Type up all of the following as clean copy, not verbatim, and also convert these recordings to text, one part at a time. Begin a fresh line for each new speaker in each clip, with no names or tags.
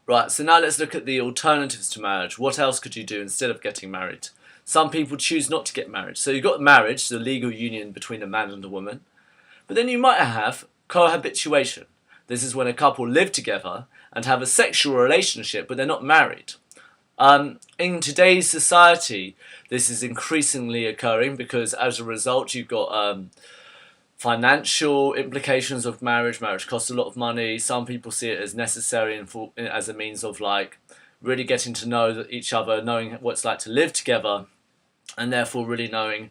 Right, so now let's look at the alternatives to marriage. What else could you do instead of getting married? Some people choose not to get married. So you've got marriage, the legal union between a man and a woman. But then you might have cohabituation. This is when a couple live together and have a sexual relationship, but they're not married. In today's society, this is increasingly occurring because as a result, you've got financial implications of marriage. Marriage costs a lot of money. Some people see it as necessary and as a means of like really getting to know each other, knowing what it's like to live together, and therefore really knowing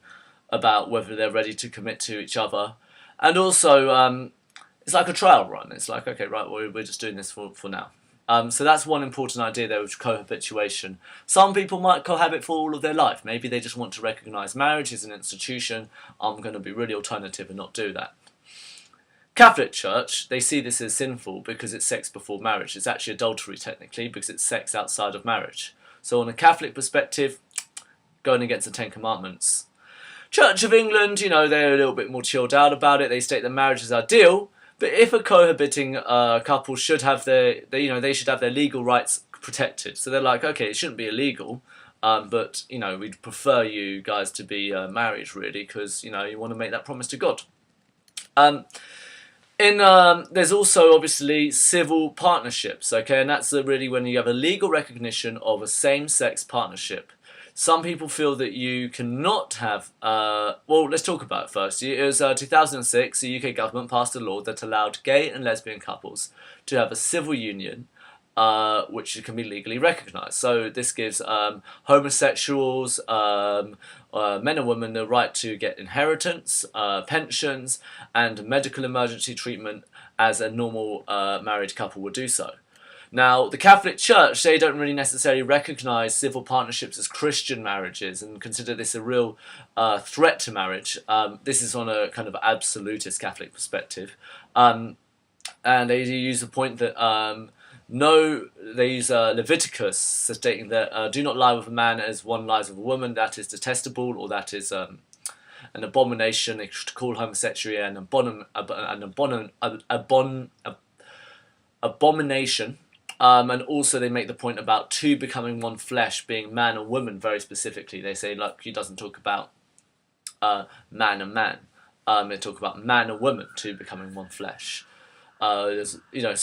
about whether they're ready to commit to each other. And also, it's like a trial run. It's like, okay, right, we're just doing this for now. So that's one important idea there with cohabituation. Some people might cohabit for all of their life. Maybe they just want to recognise marriage as an institution. I'm going to be really alternative and not do that. Catholic Church, they see this as sinful because it's sex before marriage. It's actually adultery technically because it's sex outside of marriage. So on a Catholic perspective, going against the Ten Commandments. Church of England, you know, they're a little bit more chilled out about it. They state that marriage is ideal. But if a cohabiting couple should have they should have their legal rights protected. So they're like, okay, it shouldn't be illegal, but you know, we'd prefer you guys to be married, really, because you know you want to make that promise to God. There's also obviously civil partnerships, okay, and that's really when you have a legal recognition of a same-sex partnership. Some people feel that you cannot have... well, let's talk about it first. It was 2006, the UK government passed a law that allowed gay and lesbian couples to have a civil union, which can be legally recognised. So this gives homosexuals, men and women, the right to get inheritance, pensions, and medical emergency treatment as a normal married couple would do so. Now, the Catholic Church, they don't really necessarily recognise civil partnerships as Christian marriages and consider this a real threat to marriage. This is on a kind of absolutist Catholic perspective. And they use the point that they use Leviticus stating that do not lie with a man as one lies with a woman, that is detestable, or that is an abomination. They call homosexuality an abomination. And also they make the point about two becoming one flesh, being man and woman very specifically. They say, like, he doesn't talk about man and man. They talk about man and woman, two becoming one flesh. So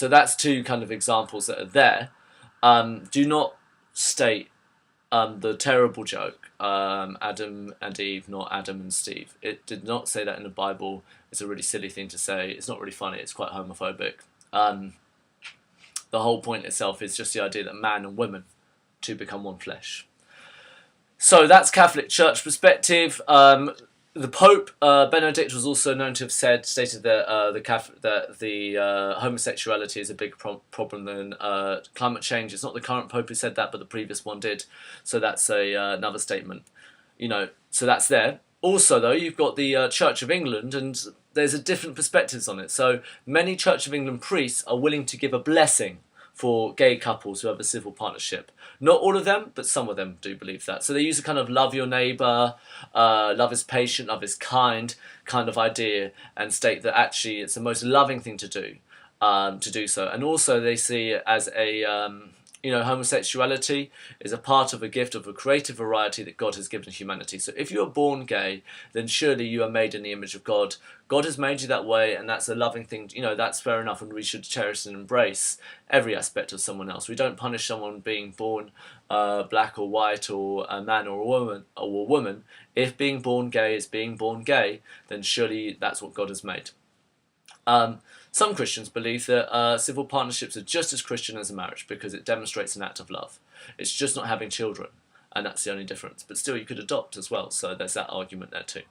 that's two kind of examples that are there. Do not state the terrible joke, Adam and Eve, not Adam and Steve. It did not say that in the Bible. It's a really silly thing to say. It's not really funny. It's quite homophobic. The whole point itself is just the idea that man and woman to become one flesh. So that's Catholic Church perspective. The Pope Benedict was also known to have stated that homosexuality is a bigger problem than climate change. It's not the current Pope who said that, but the previous one did. So that's another statement. So that's there. Also, though, you've got the Church of England, and there's different perspectives on it. So many Church of England priests are willing to give a blessing for gay couples who have a civil partnership. Not all of them, but some of them do believe that. So they use a kind of love your neighbour, love is patient, love is kind of idea, and state that actually it's the most loving thing to do so. And also they see it as a... homosexuality is a part of a gift of a creative variety that God has given humanity. So if you are born gay, then surely you are made in the image of God. God has made you that way, and that's a loving thing. That's fair enough, and we should cherish and embrace every aspect of someone else. We don't punish someone being born black or white or a man or a woman. If being born gay is being born gay, then surely that's what God has made. Some Christians believe that civil partnerships are just as Christian as a marriage because it demonstrates an act of love. It's just not having children, and that's the only difference. But still, you could adopt as well, so there's that argument there too.